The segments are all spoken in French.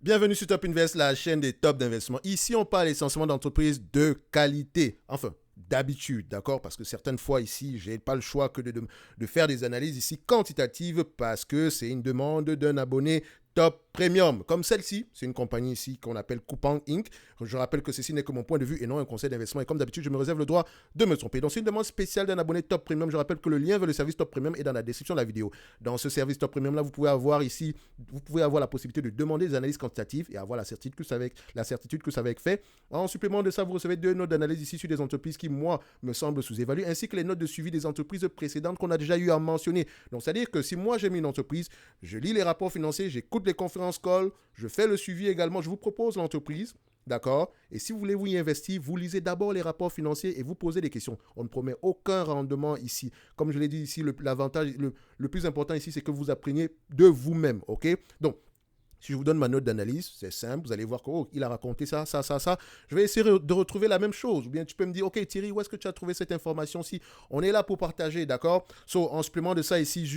Bienvenue sur Top Invest, la chaîne des tops d'investissement. Ici, on parle essentiellement d'entreprises de qualité. Enfin, d'habitude, d'accord? Parce que certaines fois ici, j'ai pas le choix que de faire des analyses ici quantitatives parce que c'est une demande d'un abonné Top Premium. Comme celle-ci, c'est une compagnie ici qu'on appelle Coupang Inc. Je rappelle que ceci n'est que mon point de vue et non un conseil d'investissement. Et comme d'habitude, je me réserve le droit de me tromper. Donc, c'est une demande spéciale d'un abonné Top Premium. Je rappelle que le lien vers le service Top Premium est dans la description de la vidéo. Dans ce service Top Premium, là, vous pouvez avoir la possibilité de demander des analyses quantitatives et avoir la certitude que ça va être fait. En supplément de ça, vous recevez 2 notes d'analyse ici sur des entreprises qui, moi, me semblent sous-évaluées, ainsi que les notes de suivi des entreprises précédentes qu'on a déjà eu à mentionner. Donc, c'est-à-dire que si moi, j'aime une entreprise, je lis les rapports financiers, j'écoute les conférences call, je fais le suivi également, je vous propose l'entreprise, d'accord? Et si vous voulez vous y investir, vous lisez d'abord les rapports financiers et vous posez des questions. On ne promet aucun rendement ici. Comme je l'ai dit ici, l'avantage, le plus important ici, c'est que vous appreniez de vous-même, ok? Donc, si je vous donne ma note d'analyse, c'est simple, vous allez voir qu'il a raconté ça. Je vais essayer de retrouver la même chose. Ou bien tu peux me dire, ok Thierry, où est-ce que tu as trouvé cette information-ci? On est là pour partager, d'accord? En supplément de ça ici,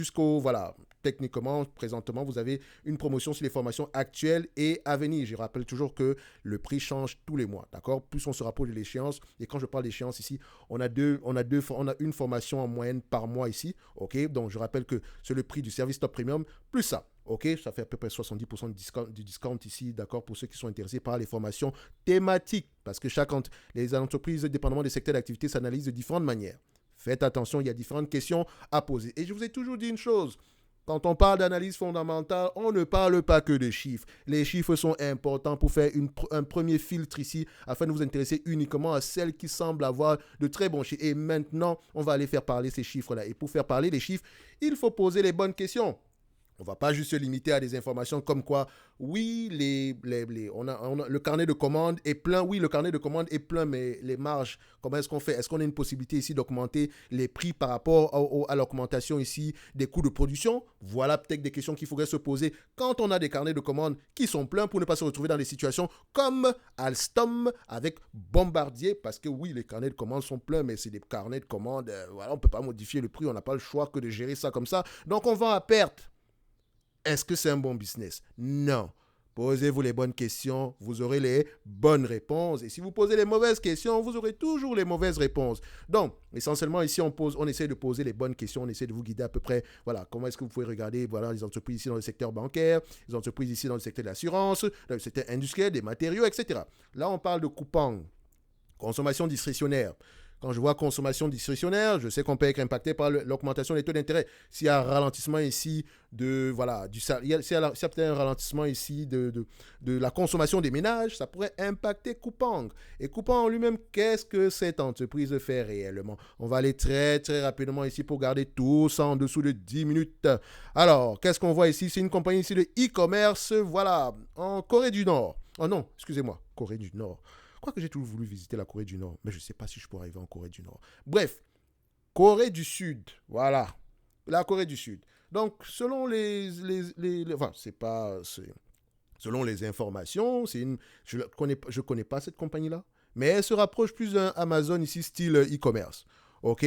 techniquement, présentement, vous avez une promotion sur les formations actuelles et à venir. Je rappelle toujours que le prix change tous les mois, d'accord? Plus on se rapproche de l'échéance, et quand je parle d'échéance ici, on a une formation en moyenne par mois ici, ok? Donc je rappelle que c'est le prix du service Top Premium, plus ça. Ok, ça fait à peu près 70% du discount ici, d'accord, pour ceux qui sont intéressés par les formations thématiques, parce que les entreprises, dépendamment des secteurs d'activité, s'analysent de différentes manières. Faites attention, il y a différentes questions à poser. Et je vous ai toujours dit une chose, quand on parle d'analyse fondamentale, on ne parle pas que de chiffres. Les chiffres sont importants pour faire un premier filtre ici, afin de vous intéresser uniquement à celles qui semblent avoir de très bons chiffres. Et maintenant, on va aller faire parler ces chiffres-là. Et pour faire parler les chiffres, il faut poser les bonnes questions. On ne va pas juste se limiter à des informations comme quoi, oui, le carnet de commande est plein. Oui, le carnet de commande est plein, mais les marges, comment est-ce qu'on fait? Est-ce qu'on a une possibilité ici d'augmenter les prix par rapport à l'augmentation ici des coûts de production? Voilà peut-être des questions qu'il faudrait se poser quand on a des carnets de commande qui sont pleins pour ne pas se retrouver dans des situations comme Alstom avec Bombardier. Parce que oui, les carnets de commande sont pleins, mais c'est des carnets de commande. Voilà, on ne peut pas modifier le prix. On n'a pas le choix que de gérer ça comme ça. Donc, on vend à perte. Est-ce que c'est un bon business? Non. Posez-vous les bonnes questions, vous aurez les bonnes réponses. Et si vous posez les mauvaises questions, vous aurez toujours les mauvaises réponses. Donc, essentiellement, ici, on essaie de poser les bonnes questions, on essaie de vous guider à peu près, voilà, comment est-ce que vous pouvez regarder, voilà, les entreprises ici dans le secteur bancaire, les entreprises ici dans le secteur de l'assurance, dans le secteur industriel, des matériaux, etc. Là, on parle de coupons, consommation discrétionnaire. Quand je vois consommation discrétionnaire, je sais qu'on peut être impacté par l'augmentation des taux d'intérêt. S'il y a un ralentissement ici s'il y a peut-être un ralentissement ici de la consommation des ménages, ça pourrait impacter Coupang. Et Coupang lui-même, qu'est-ce que cette entreprise fait réellement? On va aller très, très rapidement ici pour garder tout ça en dessous de 10 minutes. Alors, qu'est-ce qu'on voit ici? C'est une compagnie ici de e-commerce, voilà, en Corée du Nord. Oh non, excusez-moi, Corée du Nord. Quoique j'ai toujours voulu visiter la Corée du Nord, mais je ne sais pas si je pourrais arriver en Corée du Nord. Bref, Corée du Sud, voilà, la Corée du Sud. Donc, selon selon les informations, je ne connais pas cette compagnie-là, mais elle se rapproche plus d'un Amazon ici, style e-commerce. Ok,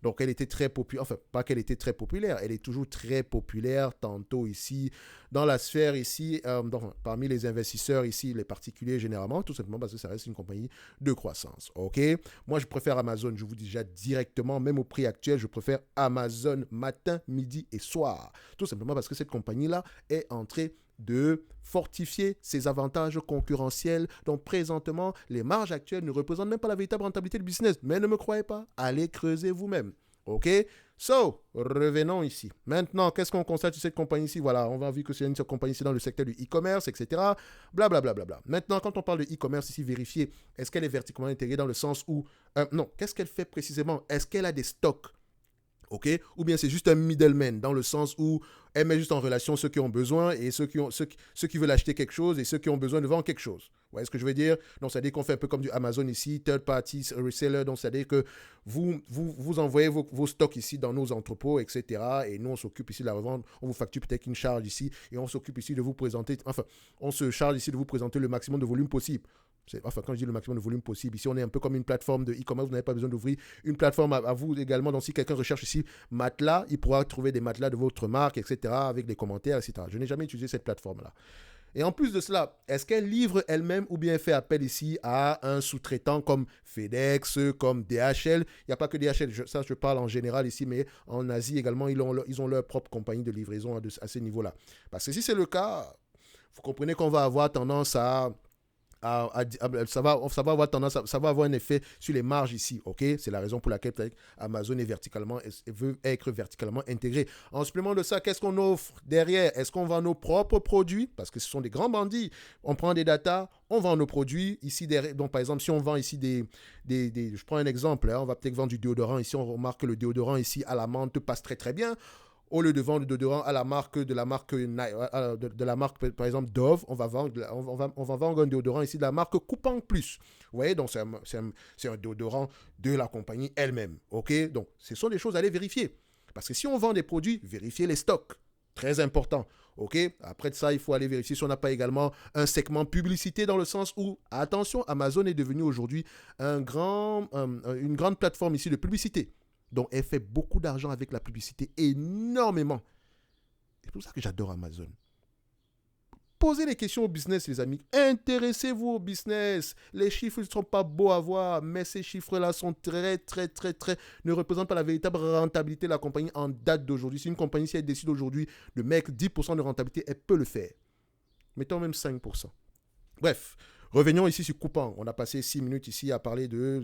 donc elle était très populaire, enfin pas qu'elle était très populaire, elle est toujours très populaire, tantôt ici, dans la sphère ici, parmi les investisseurs ici, les particuliers généralement, tout simplement parce que ça reste une compagnie de croissance. Ok, moi je préfère Amazon, je vous dis déjà directement, même au prix actuel, je préfère Amazon matin, midi et soir. Tout simplement parce que cette compagnie-là est entrée de fortifier ses avantages concurrentiels. Donc présentement, les marges actuelles ne représentent même pas la véritable rentabilité du business. Mais ne me croyez pas, allez creuser vous-même. OK? Revenons ici. Maintenant, qu'est-ce qu'on constate sur cette compagnie ici? Voilà, on va voir que c'est une compagnie ici dans le secteur du e-commerce, etc. Blablabla. Maintenant, quand on parle de e-commerce ici, vérifiez, est-ce qu'elle est verticalement intégrée dans le sens où... non, qu'est-ce qu'elle fait précisément? Est-ce qu'elle a des stocks? Ok, ou bien c'est juste un middleman dans le sens où elle met juste en relation ceux qui ont besoin et ceux qui veulent acheter quelque chose et ceux qui ont besoin de vendre quelque chose. Vous voyez ce que je veux dire? Donc, ça veut dire qu'on fait un peu comme du Amazon ici, third party reseller. Donc, ça veut dire que vous envoyez vos stocks ici dans nos entrepôts, etc. Et nous, on s'occupe ici de la revente. On vous facture peut-être une charge ici et on s'occupe ici de vous présenter, on se charge ici de vous présenter le maximum de volume possible. Quand je dis le maximum de volume possible, ici on est un peu comme une plateforme de e-commerce, vous n'avez pas besoin d'ouvrir une plateforme à vous également. Donc si quelqu'un recherche ici matelas, il pourra trouver des matelas de votre marque, etc. avec des commentaires, etc. Je n'ai jamais utilisé cette plateforme-là. Et en plus de cela, est-ce qu'elle livre elle-même ou bien elle fait appel ici à un sous-traitant comme FedEx, comme DHL? Il n'y a pas que DHL, ça je parle en général ici, mais en Asie également, ils ont leur propre compagnie de livraison à ce niveau-là. Parce que si c'est le cas, vous comprenez qu'on va avoir tendance ça va avoir tendance, ça va avoir un effet sur les marges ici, ok? C'est la raison pour laquelle Amazon veut être verticalement intégré. En supplément de ça, qu'est-ce qu'on offre derrière? Est-ce qu'on vend nos propres produits? Parce que ce sont des grands bandits. On prend des datas, on vend nos produits ici derrière. Donc par exemple, si on vend ici je prends un exemple, hein, on va peut-être vendre du déodorant ici. On remarque que le déodorant ici à la menthe passe très très bien. Au lieu de vendre le déodorant à la marque de la marque par exemple Dove, on va vendre un déodorant ici de la marque Coupang Plus. Vous voyez, donc c'est un déodorant de la compagnie elle-même. Ok, donc ce sont des choses à aller vérifier. Parce que si on vend des produits, vérifiez les stocks. Très important. Ok, après de ça, il faut aller vérifier si on n'a pas également un segment publicité dans le sens où, attention, Amazon est devenu aujourd'hui une grande plateforme ici de publicité. Donc, elle fait beaucoup d'argent avec la publicité, énormément. C'est pour ça que j'adore Amazon. Posez des questions au business, les amis. Intéressez-vous au business. Les chiffres ne sont pas beaux à voir, mais ces chiffres-là sont ne représentent pas la véritable rentabilité de la compagnie en date d'aujourd'hui. Si une compagnie, si elle décide aujourd'hui de mettre 10% de rentabilité, elle peut le faire. Mettons même 5%. Bref. Revenons ici sur Coupang. On a passé 6 minutes ici à parler de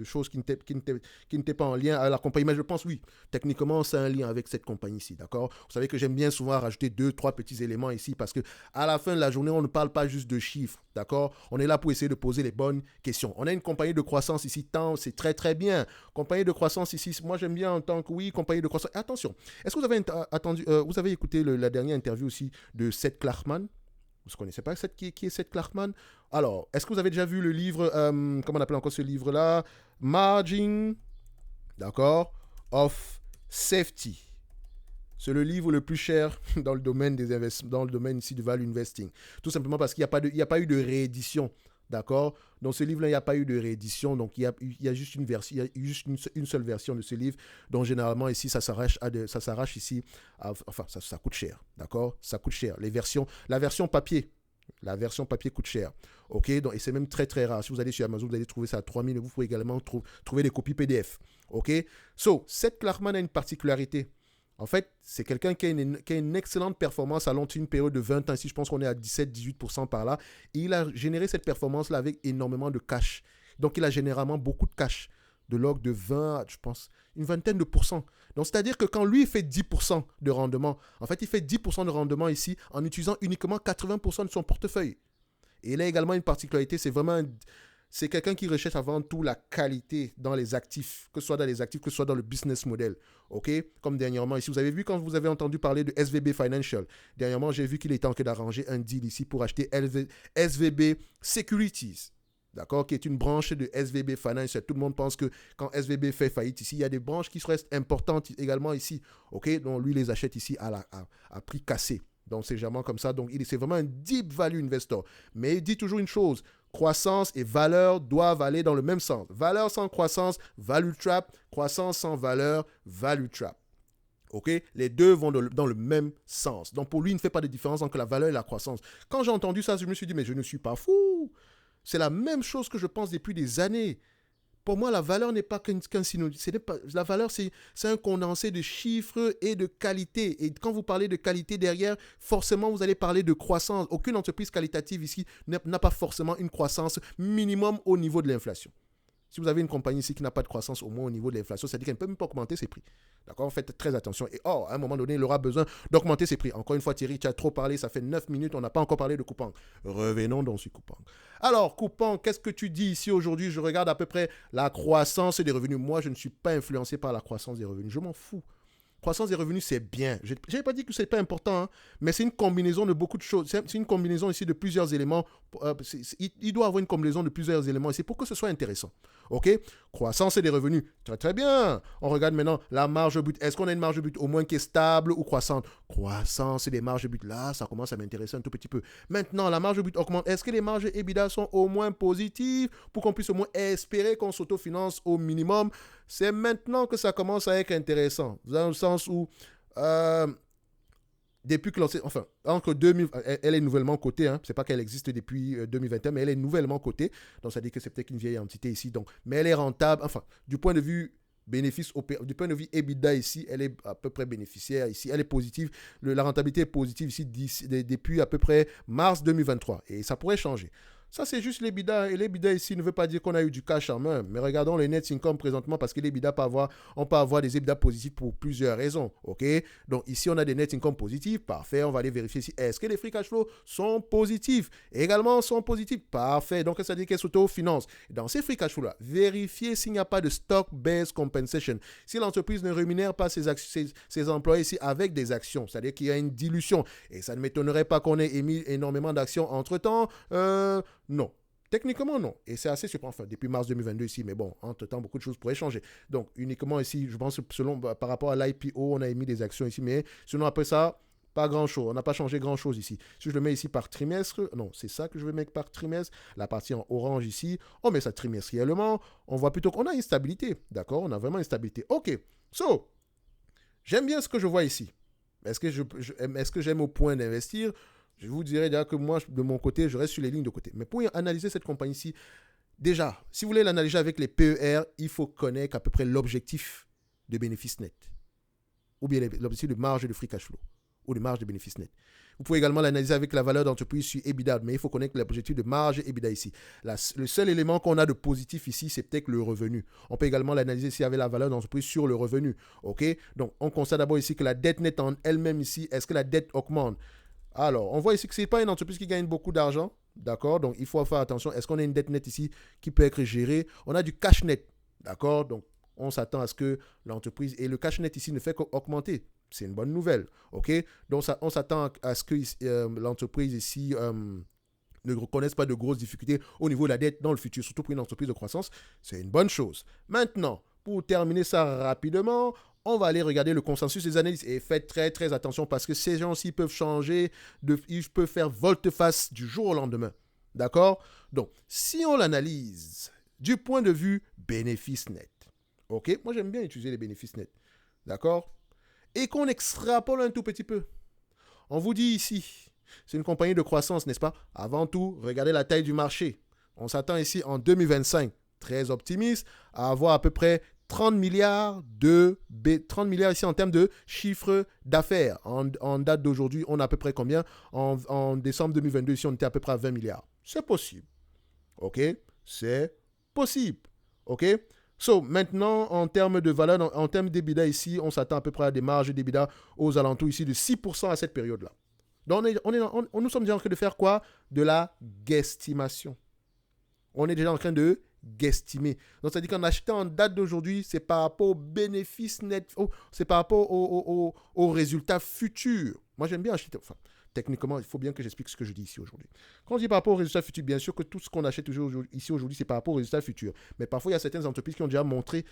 choses qui n'étaient pas en lien avec la compagnie. Mais je pense, oui, techniquement, c'est un lien avec cette compagnie ici, d'accord? Vous savez que j'aime bien souvent rajouter 2-3 petits éléments ici parce qu'à la fin de la journée, on ne parle pas juste de chiffres, d'accord? On est là pour essayer de poser les bonnes questions. On a une compagnie de croissance ici, c'est très, très bien. Compagnie de croissance ici, moi, j'aime bien en tant que, oui, compagnie de croissance. Attention, est-ce que vous avez écouté la dernière interview aussi de Seth Klarman? Vous ne connaissez pas qui est Seth Klarman? Alors, est-ce que vous avez déjà vu le livre, comment on appelle encore ce livre-là? Margin, d'accord, of Safety. C'est le livre le plus cher dans le domaine des investissements, dans le domaine ici du value investing. Tout simplement parce qu'il n'y a pas eu de réédition. D'accord? Dans ce livre-là, il n'y a pas eu de réédition. Donc, il y a juste une version, il y a juste une seule version de ce livre. Donc, généralement, ici, ça s'arrache ici. Enfin, ça coûte cher. D'accord? Ça coûte cher. La version papier coûte cher. OK? Donc, et c'est même très, très rare. Si vous allez sur Amazon, vous allez trouver ça à 3 000. Vous pouvez également trouver des copies PDF. OK? Seth Klarman a une particularité. En fait, c'est quelqu'un qui a une excellente performance à une période de 20 ans. Ici, je pense qu'on est à 17-18% par là. Et il a généré cette performance-là avec énormément de cash. Donc, il a généralement beaucoup de cash. De l'ordre de 20, je pense, une vingtaine de pourcents. Donc, c'est-à-dire que quand lui, il fait 10% de rendement, en fait, il fait 10% de rendement ici en utilisant uniquement 80% de son portefeuille. Et il a également une particularité, c'est quelqu'un qui recherche avant tout la qualité dans les actifs, que ce soit dans les actifs, que ce soit dans le business model. OK? Comme dernièrement, ici, vous avez vu quand vous avez entendu parler de SVB Financial. Dernièrement, j'ai vu qu'il était en train d'arranger un deal ici pour acheter SVB Securities. D'accord? Qui est une branche de SVB Financial. Tout le monde pense que quand SVB fait faillite ici, il y a des branches qui restent importantes également ici. OK? Donc, lui, les achète ici à prix cassé. Donc, c'est généralement comme ça. Donc, c'est vraiment un deep value investor. Mais il dit toujours une chose. Croissance et valeur doivent aller dans le même sens. Valeur sans croissance, value trap. Croissance sans valeur, value trap. OK? Les deux vont dans le même sens. Donc, pour lui, il ne fait pas de différence entre la valeur et la croissance. Quand j'ai entendu ça, je me suis dit, mais je ne suis pas fou. C'est la même chose que je pense depuis des années. Pour moi, la valeur n'est pas qu'un synonyme. La valeur, c'est un condensé de chiffres et de qualité. Et quand vous parlez de qualité derrière, forcément, vous allez parler de croissance. Aucune entreprise qualitative ici n'a pas forcément une croissance minimum au niveau de l'inflation. Si vous avez une compagnie ici qui n'a pas de croissance au moins au niveau de l'inflation, c'est-à-dire qu'elle ne peut même pas augmenter ses prix. D'accord? Faites très attention. Et à un moment donné, il aura besoin d'augmenter ses prix. Encore une fois, Thierry, tu as trop parlé, ça fait 9 minutes, on n'a pas encore parlé de Coupang. Revenons donc sur Coupang. Alors, Coupang, qu'est-ce que tu dis ici aujourd'hui? Je regarde à peu près la croissance des revenus. Moi, je ne suis pas influencé par la croissance des revenus. Je m'en fous. Croissance des revenus, c'est bien. Je n'ai pas dit que ce n'est pas important, hein, mais c'est une combinaison de beaucoup de choses. C'est une combinaison ici de plusieurs éléments. Il doit avoir une combinaison de plusieurs éléments ici pour que ce soit intéressant. OK? Croissance et des revenus. Très, très bien. On regarde maintenant la marge brute. Est-ce qu'on a une marge brute au moins qui est stable ou croissante? Croissance et des marges brutes. Là, ça commence à m'intéresser un tout petit peu. Maintenant, la marge brute augmente. Est-ce que les marges EBITDA sont au moins positives pour qu'on puisse au moins espérer qu'on s'autofinance au minimum? C'est maintenant que ça commence à être intéressant. Dans le sens où depuis que enfin, entre 2000, elle est nouvellement cotée, hein, c'est pas qu'elle existe depuis 2021, mais elle est nouvellement cotée, donc ça dit que c'est peut-être une vieille entité ici, donc, mais elle est rentable, enfin, du point de vue bénéfice, du point de vue EBITDA ici, elle est à peu près bénéficiaire ici, elle est positive, la rentabilité est positive ici depuis à peu près mars 2023, et ça pourrait changer. Ça, c'est juste l'EBITDA. Et l'EBITDA ici ne veut pas dire qu'on a eu du cash en main. Mais regardons les net income présentement parce que l'EBITDA on peut avoir des EBITDA positifs pour plusieurs raisons. OK? Donc ici, on a des net income positifs. Parfait. On va aller vérifier si est-ce que les free cash flow sont positifs. Également, sont positifs. Parfait. Donc, ça veut dire qu'elles s'auto-financent. Dans ces free cash flow-là, vérifiez s'il n'y a pas de stock-based compensation. Si l'entreprise ne rémunère pas ses employés ici avec des actions, c'est-à-dire qu'il y a une dilution. Et ça ne m'étonnerait pas qu'on ait émis énormément d'actions entre-temps. Non. Techniquement, non. Et c'est assez surprenant. Enfin, depuis mars 2022 ici, mais bon, entre-temps, beaucoup de choses pourraient changer. Donc, uniquement ici, je pense, par rapport à l'IPO, on a émis des actions ici, mais sinon, après ça, pas grand-chose. On n'a pas changé grand-chose ici. Si je le mets ici par trimestre, non, c'est ça que je vais mettre par trimestre. La partie en orange ici, on met ça trimestriellement. On voit plutôt qu'on a une stabilité. D'accord? On a vraiment une stabilité. OK. So, j'aime bien ce que je vois ici. Est-ce que j'aime au point d'investir? Je vous dirais déjà que moi, de mon côté, je reste sur les lignes de côté. Mais pour analyser cette compagnie-ci, déjà, si vous voulez l'analyser avec les PER, il faut connaître à peu près l'objectif de bénéfice net. Ou bien l'objectif de marge de free cash flow. Ou de marge de bénéfice net. Vous pouvez également l'analyser avec la valeur d'entreprise sur EBITDA. Mais il faut connaître l'objectif de marge et EBITDA ici. Le seul élément qu'on a de positif ici, c'est peut-être le revenu. On peut également l'analyser s'il y avait la valeur d'entreprise sur le revenu. OK? Donc, on constate d'abord ici que la dette nette en elle-même ici, est-ce que la dette augmente? Alors, on voit ici que ce n'est pas une entreprise qui gagne beaucoup d'argent, d'accord? Donc, il faut faire attention. Est-ce qu'on a une dette nette ici qui peut être gérée? On a du cash net, d'accord? Donc, on s'attend à ce que l'entreprise... Et le cash net ici ne fait qu'augmenter. C'est une bonne nouvelle, ok? Donc, on s'attend à ce que l'entreprise ici... ne reconnaissent pas de grosses difficultés au niveau de la dette dans le futur, surtout pour une entreprise de croissance. C'est une bonne chose. Maintenant, pour terminer ça rapidement, on va aller regarder le consensus des analystes et faites très très attention parce que ces gens-ci peuvent changer, ils peuvent faire volte-face du jour au lendemain. D'accord? Donc, si on l'analyse du point de vue bénéfice net, ok? Moi, j'aime bien utiliser les bénéfices nets. D'accord? Et qu'on extrapole un tout petit peu. On vous dit ici, c'est une compagnie de croissance, n'est-ce pas? Avant tout, regardez la taille du marché. On s'attend ici en 2025, très optimiste, à avoir à peu près 30 milliards ici en termes de chiffre d'affaires. En date d'aujourd'hui, on a à peu près combien? En décembre 2022, ici, on était à peu près à 20 milliards. C'est possible. OK? C'est possible. OK? So, maintenant, en termes de valeur, en termes d'EBITDA ici, on s'attend à peu près à des marges d'EBITDA aux alentours ici de 6% à cette période-là. Donc, nous sommes déjà en train de faire quoi? De la guesstimation. On est déjà en train de guestimer. Donc, ça dit qu'en achetant en date d'aujourd'hui, c'est par rapport aux bénéfices nets, c'est par rapport aux résultats futurs. Moi, j'aime bien acheter. Enfin, techniquement, il faut bien que j'explique ce que je dis ici aujourd'hui. Quand on dit par rapport aux résultats futurs, bien sûr que tout ce qu'on achète ici aujourd'hui, c'est par rapport aux résultats futurs. Mais parfois, il y a certaines entreprises qui ont déjà montré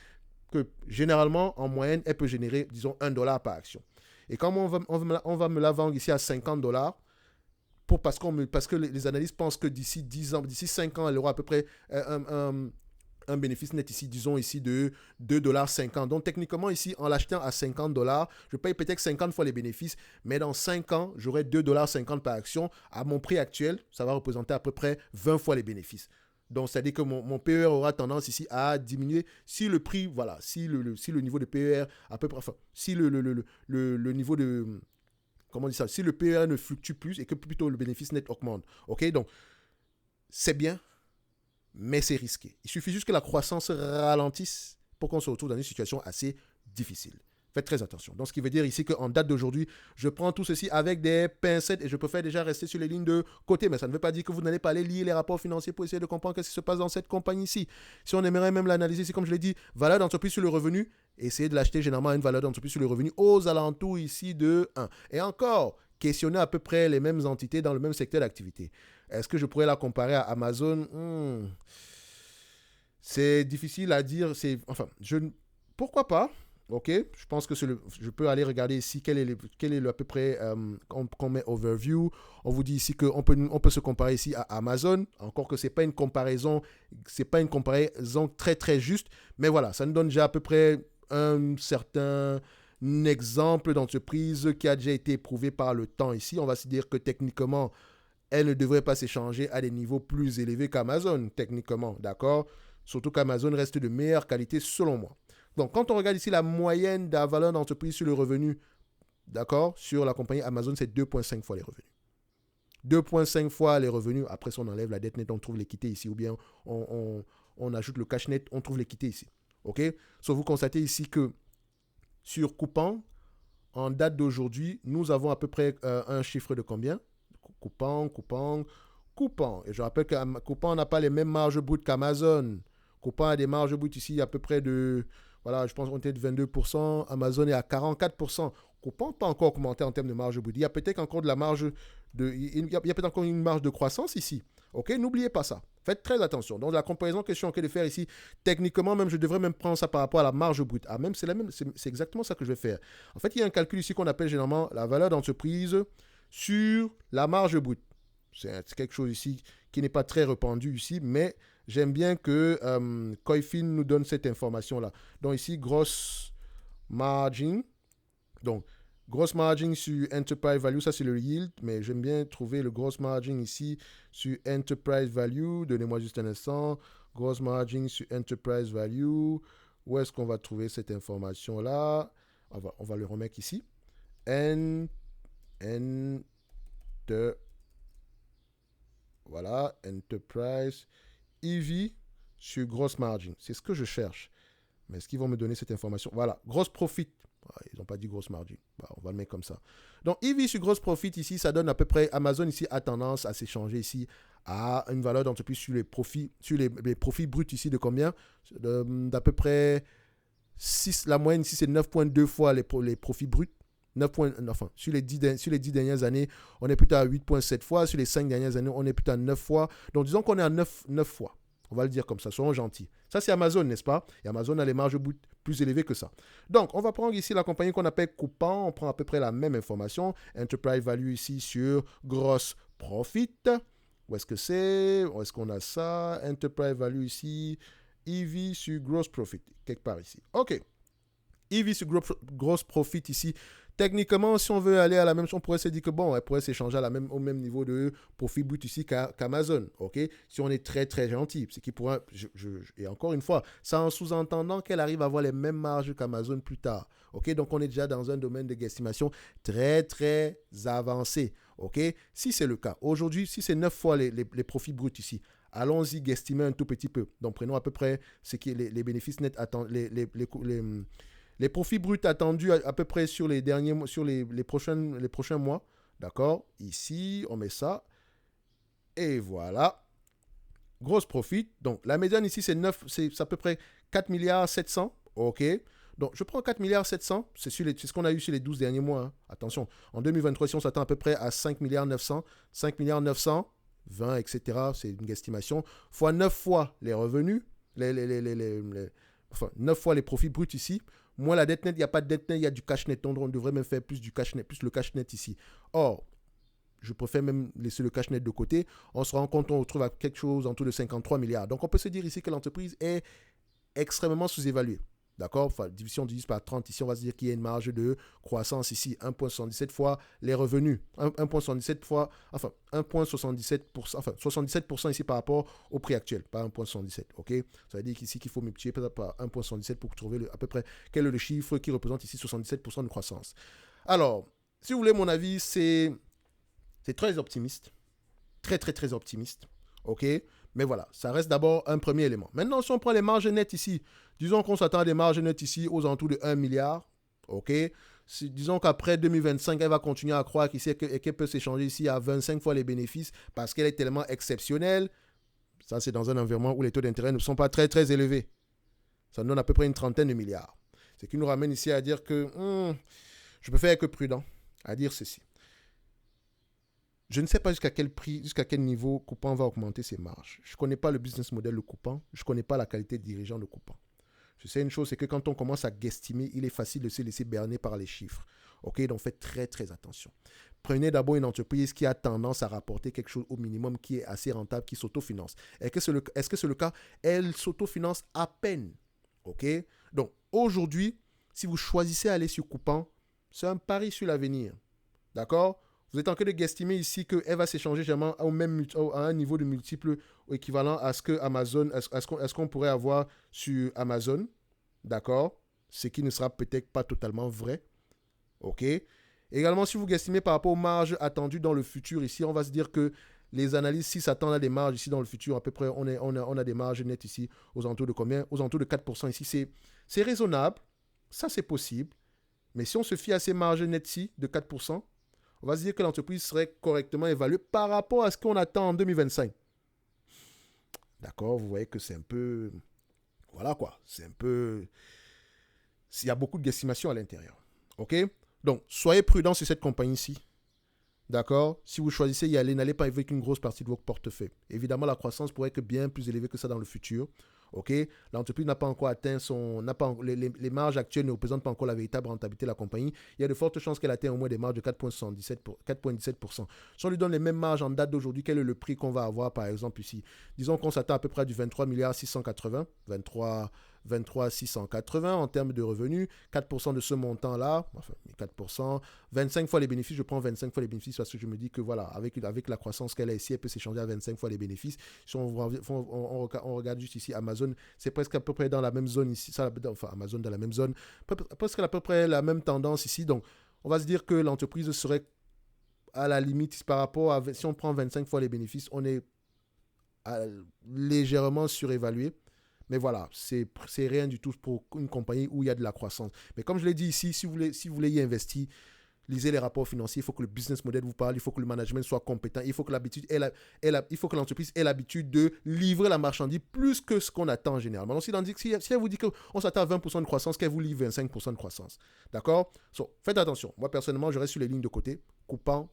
que généralement, en moyenne, elles peuvent générer, disons, $1 par action. Et quand on va me la vendre ici à $50, parce que les analystes pensent que d'ici 10 ans, d'ici 5 ans, elle aura à peu près un bénéfice net ici, disons ici de $2,50. Donc techniquement ici, en l'achetant à $50, je paye peut-être 50 fois les bénéfices, mais dans 5 ans, j'aurai $2,50 par action. À mon prix actuel, ça va représenter à peu près 20 fois les bénéfices. Donc, c'est-à-dire que mon PER aura tendance ici à diminuer si le prix, voilà, si le niveau de PER, à peu près, enfin, si le niveau de, comment on dit ça, si le PER ne fluctue plus et que plutôt le bénéfice net augmente. OK, donc, c'est bien, mais c'est risqué. Il suffit juste que la croissance ralentisse pour qu'on se retrouve dans une situation assez difficile. Faites très attention. Donc, ce qui veut dire ici qu'en date d'aujourd'hui, je prends tout ceci avec des pincettes et je préfère déjà rester sur les lignes de côté. Mais ça ne veut pas dire que vous n'allez pas aller lire les rapports financiers pour essayer de comprendre ce qui se passe dans cette compagnie-ci. Si on aimerait même l'analyser, c'est comme je l'ai dit, valeur d'entreprise sur le revenu, essayez de l'acheter généralement à une valeur d'entreprise sur le revenu aux alentours ici de 1. Et encore, questionnez à peu près les mêmes entités dans le même secteur d'activité. Est-ce que je pourrais la comparer à Amazon? C'est difficile à dire. Pourquoi pas? Ok, je pense que je peux aller regarder ici quel est à peu près qu'on met overview. On vous dit ici qu'on peut se comparer ici à Amazon. Encore que c'est pas une comparaison très très juste. Mais voilà, ça nous donne déjà à peu près une certaine exemple d'entreprise qui a déjà été éprouvée par le temps ici. On va se dire que techniquement, elle ne devrait pas s'échanger à des niveaux plus élevés qu'Amazon, techniquement, d'accord? Surtout qu'Amazon reste de meilleure qualité selon moi. Donc, quand on regarde ici la moyenne de la valeur d'entreprise sur le revenu, d'accord, sur la compagnie Amazon, c'est 2,5 fois les revenus. 2,5 fois les revenus. Après, si on enlève la dette nette, on trouve l'équité ici. Ou bien on ajoute le cash net, on trouve l'équité ici. OK? Sauf vous constatez ici que sur Coupang, en date d'aujourd'hui, nous avons à peu près un chiffre de combien? Coupang. Et je rappelle que Coupang n'a pas les mêmes marges brutes qu'Amazon. Coupang a des marges brutes ici à peu près de, voilà, je pense qu'on était de 22%. Amazon est à 44%. Coupang n'a pas encore augmenté en termes de marge brute. Il y a peut-être encore de la marge il y a peut-être encore une marge de croissance ici. OK, n'oubliez pas ça. Faites très attention. Donc, la comparaison que je suis en train de faire ici, techniquement, même, je devrais même prendre ça par rapport à la marge brute. Ah, même, c'est exactement ça que je vais faire. En fait, il y a un calcul ici qu'on appelle généralement la valeur d'entreprise sur la marge brute. C'est quelque chose ici qui n'est pas très répandu ici, mais j'aime bien que Koifin nous donne cette information-là. Donc, ici, gross margin. Donc, gross margin sur Enterprise Value, ça c'est le yield, mais j'aime bien trouver le gross margin ici sur Enterprise Value. Donnez-moi juste un instant. Gross margin sur Enterprise Value. Où est-ce qu'on va trouver cette information-là? On va le remettre ici. Voilà, Enterprise EV sur gross margin. C'est ce que je cherche. Mais est-ce qu'ils vont me donner cette information? Voilà, gross profit. Ils n'ont pas dit gross margin. On va le mettre comme ça. Donc, EV sur gross profit ici, ça donne à peu près, Amazon ici a tendance à s'échanger ici à une valeur d'entreprise sur les profits, sur les profits bruts ici de combien? D'à peu près 6, la moyenne ici c'est 9,2 fois les profits bruts. 9 points, enfin, sur les 10 dernières années, on est plutôt à 8,7 fois. Sur les 5 dernières années, on est plutôt à 9 fois. Donc, disons qu'on est à 9 fois. On va le dire comme ça, soyons gentils. Ça, c'est Amazon, n'est-ce pas? Et Amazon a les marges brutes plus élevées que ça. Donc, on va prendre ici la compagnie qu'on appelle Coupang. On prend à peu près la même information. Enterprise Value ici sur Gross Profit. Où est-ce que c'est? Où est-ce qu'on a ça? Enterprise Value ici. EV sur Gross Profit. Quelque part ici. OK. EV sur Gross Profit ici. Techniquement, si on veut aller à la même chose, on pourrait se dire que bon, elle pourrait s'échanger au même niveau de profit brut ici qu'Amazon, ok? Si on est très très gentil, ce qui pourrait, et encore une fois, ça en sous-entendant qu'elle arrive à avoir les mêmes marges qu'Amazon plus tard, ok? Donc on est déjà dans un domaine de guesstimation très très avancé, ok? Si c'est le cas, aujourd'hui, si c'est 9 fois les profits bruts ici, allons-y guestimer un tout petit peu. Donc prenons à peu près ce qui est les bénéfices nets les profits bruts attendus à peu près sur les prochains mois. D'accord? Ici, on met ça. Et voilà. Grosse profit. Donc, la médiane ici, c'est à peu près 4 milliards 700. OK. Donc, je prends 4 milliards 700. C'est ce qu'on a eu sur les 12 derniers mois. Hein. Attention. En 2023, si on s'attend à peu près à 5 milliards 900, 5 milliards 900, 20, etc. C'est une estimation. Fois 9 fois les revenus, enfin, 9 fois les profits bruts ici. Moins la dette nette, il n'y a pas de dette nette, il y a du cash net. On devrait même faire plus du cash net, plus le cash net ici. Or, je préfère même laisser le cash net de côté. On se rend compte, on retrouve à quelque chose autour de 53 milliards. Donc, on peut se dire ici que l'entreprise est extrêmement sous-évaluée. D'accord? Enfin, division 10 par 30. Ici, on va se dire qu'il y a une marge de croissance ici. 1,77 fois les revenus. 1,77 fois, enfin, 1,77%, enfin, 77% ici par rapport au prix actuel, pas 1,77. OK? Ça veut dire qu'ici, qu'il faut multiplier par 1,77 pour trouver à peu près quel est le chiffre qui représente ici 77% de croissance. Alors, si vous voulez mon avis, c'est très optimiste. Très, très, très optimiste. OK? Mais voilà, ça reste d'abord un premier élément. Maintenant, si on prend les marges nettes ici, disons qu'on s'attend à des marges nettes ici aux alentours de 1 milliard. OK? Disons qu'après 2025, elle va continuer à croire qu'elle peut s'échanger ici à 25 fois les bénéfices parce qu'elle est tellement exceptionnelle. Ça, c'est dans un environnement où les taux d'intérêt ne sont pas très, très élevés. Ça nous donne à peu près une trentaine de milliards. Ce qui nous ramène ici à dire que je préfère être prudent à dire ceci. Je ne sais pas jusqu'à quel prix, jusqu'à quel niveau Coupang va augmenter ses marges. Je ne connais pas le business model de Coupang. Je ne connais pas la qualité de dirigeant de Coupang. Je sais une chose, c'est que quand on commence à guestimer, il est facile de se laisser berner par les chiffres. OK, donc faites très, très attention. Prenez d'abord une entreprise qui a tendance à rapporter quelque chose au minimum qui est assez rentable, qui s'autofinance. Est-ce que c'est le cas? Elle s'autofinance à peine. OK? Donc, aujourd'hui, si vous choisissez d'aller sur Coupang, c'est un pari sur l'avenir. D'accord? Vous êtes en train de guestimer ici qu'elle va s'échanger généralement à un niveau de multiple équivalent à ce que Amazon, à ce qu'on pourrait avoir sur Amazon. D'accord? Ce qui ne sera peut-être pas totalement vrai. OK? Également, si vous guestimez par rapport aux marges attendues dans le futur, ici, on va se dire que les analyses, si s'attendent à des marges ici dans le futur, à peu près, on a des marges nettes ici aux alentours de combien? Aux alentours de 4% ici. C'est raisonnable. Ça, c'est possible. Mais si on se fie à ces marges nettes ici de 4%, on va se dire que l'entreprise serait correctement évaluée par rapport à ce qu'on attend en 2025. D'accord? Vous voyez que c'est un peu... Voilà quoi. C'est un peu... Il y a beaucoup de guesstimations à l'intérieur. OK? Donc, soyez prudents sur cette compagnie-ci. D'accord? Si vous choisissez d'y aller, n'allez pas avec une grosse partie de votre portefeuille. Évidemment, la croissance pourrait être bien plus élevée que ça dans le futur. OK? L'entreprise n'a pas encore atteint les marges actuelles ne représentent pas encore la véritable rentabilité de la compagnie. Il y a de fortes chances qu'elle atteigne au moins des marges de 4,17%. Si on lui donne les mêmes marges en date d'aujourd'hui, quel est le prix qu'on va avoir, par exemple, ici? Disons qu'on s'attend à peu près à du 23 milliards 680, 23 680 en termes de revenus, 4% de ce montant-là, enfin 4%, 25 fois les bénéfices, je prends 25 fois les bénéfices parce que je me dis que voilà, avec la croissance qu'elle a ici, elle peut s'échanger à 25 fois les bénéfices. Si on regarde juste ici, Amazon, c'est presque à peu près dans la même zone ici, enfin Amazon dans la même zone, presque à peu près la même tendance ici, donc on va se dire que l'entreprise serait à la limite par rapport à, si on prend 25 fois les bénéfices, on est légèrement surévalué. Mais voilà, c'est rien du tout pour une compagnie où il y a de la croissance. Mais comme je l'ai dit ici, si vous voulez y investir, lisez les rapports financiers, il faut que le business model vous parle, il faut que le management soit compétent, il faut que l'entreprise ait l'habitude de livrer la marchandise plus que ce qu'on attend généralement. Donc, si elle vous dit qu'on s'attend à 20% de croissance, qu'elle vous livre 25% de croissance. D'accord? Faites attention. Moi, personnellement, je reste sur les lignes de côté, coupant.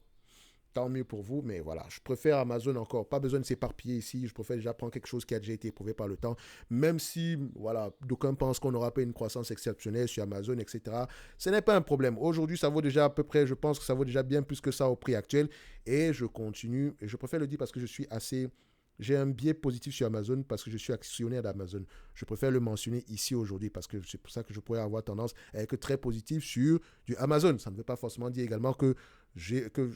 Tant mieux pour vous, mais voilà, je préfère Amazon encore. Pas besoin de s'éparpiller ici. Je préfère déjà prendre quelque chose qui a déjà été éprouvé par le temps. Même si, voilà, d'aucuns pensent qu'on n'aura pas une croissance exceptionnelle sur Amazon, etc. Ce n'est pas un problème. Aujourd'hui, ça vaut déjà à peu près, je pense que ça vaut déjà bien plus que ça au prix actuel. Et je continue, et je préfère le dire parce que j'ai un biais positif sur Amazon parce que je suis actionnaire d'Amazon. Je préfère le mentionner ici aujourd'hui parce que c'est pour ça que je pourrais avoir tendance à être très positif sur du Amazon. Ça ne veut pas forcément dire également que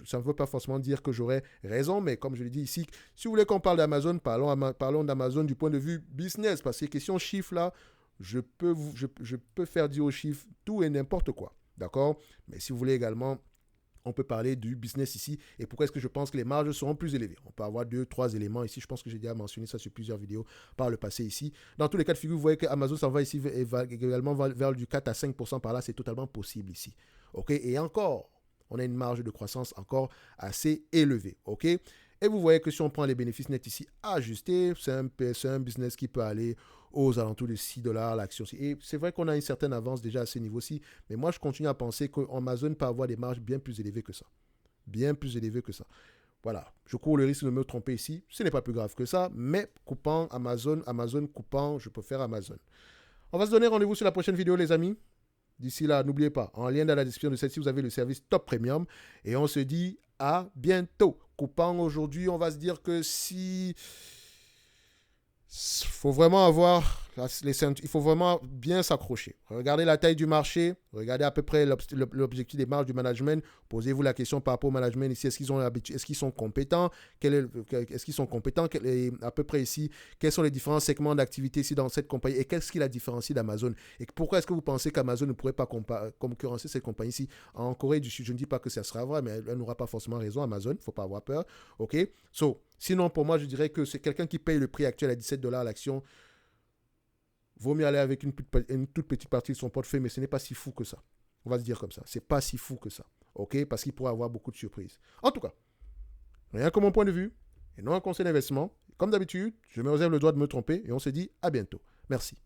ça ne veut pas forcément dire que j'aurais raison, mais comme je l'ai dit ici, si vous voulez qu'on parle d'Amazon, parlons d'Amazon du point de vue business, parce que les questions chiffres là, je peux faire dire aux chiffres tout et n'importe quoi, d'accord? Mais si vous voulez également, on peut parler du business ici et pourquoi est-ce que je pense que les marges seront plus élevées. On peut avoir 2-3 éléments ici. Je pense que j'ai déjà mentionné ça sur plusieurs vidéos par le passé ici. Dans tous les cas de figure, vous voyez que Amazon s'en va ici également vers du 4 à 5% par là. C'est totalement possible ici. OK? Et encore, on a une marge de croissance encore assez élevée. OK? Et vous voyez que si on prend les bénéfices nets ici ajustés, c'est un business qui peut aller aux alentours de 6 dollars l'action. Et c'est vrai qu'on a une certaine avance déjà à ce niveau-ci, mais moi je continue à penser qu'Amazon peut avoir des marges bien plus élevées que ça. Bien plus élevées que ça. Voilà, je cours le risque de me tromper ici. Ce n'est pas plus grave que ça, mais coupant Amazon coupant, je préfère Amazon. On va se donner rendez-vous sur la prochaine vidéo, les amis. D'ici là, n'oubliez pas, en lien dans la description de celle-ci, vous avez le service Top Premium. Et on se dit à bientôt. Coupant aujourd'hui, on va se dire que si... Il faut vraiment avoir il faut vraiment bien s'accrocher. Regardez la taille du marché, regardez à peu près l'objectif des marges du management. Posez-vous la question par rapport au management ici, est-ce qu'ils sont compétents? Est-ce qu'ils sont compétents? À peu près ici, quels sont les différents segments d'activité ici dans cette compagnie et qu'est-ce qui la différencie d'Amazon? Et pourquoi est-ce que vous pensez qu'Amazon ne pourrait pas concurrencer cette compagnie ici en Corée du Sud? Je ne dis pas que ça sera vrai, mais elle n'aura pas forcément raison, Amazon, il ne faut pas avoir peur. OK? Sinon, pour moi, je dirais que c'est quelqu'un qui paye le prix actuel à 17 dollars l'action. Vaut mieux aller avec une toute petite partie de son portefeuille, mais ce n'est pas si fou que ça. On va se dire comme ça. C'est pas si fou que ça. OK? Parce qu'il pourrait avoir beaucoup de surprises. En tout cas, rien que mon point de vue, et non un conseil d'investissement. Comme d'habitude, je me réserve le droit de me tromper et on se dit à bientôt. Merci.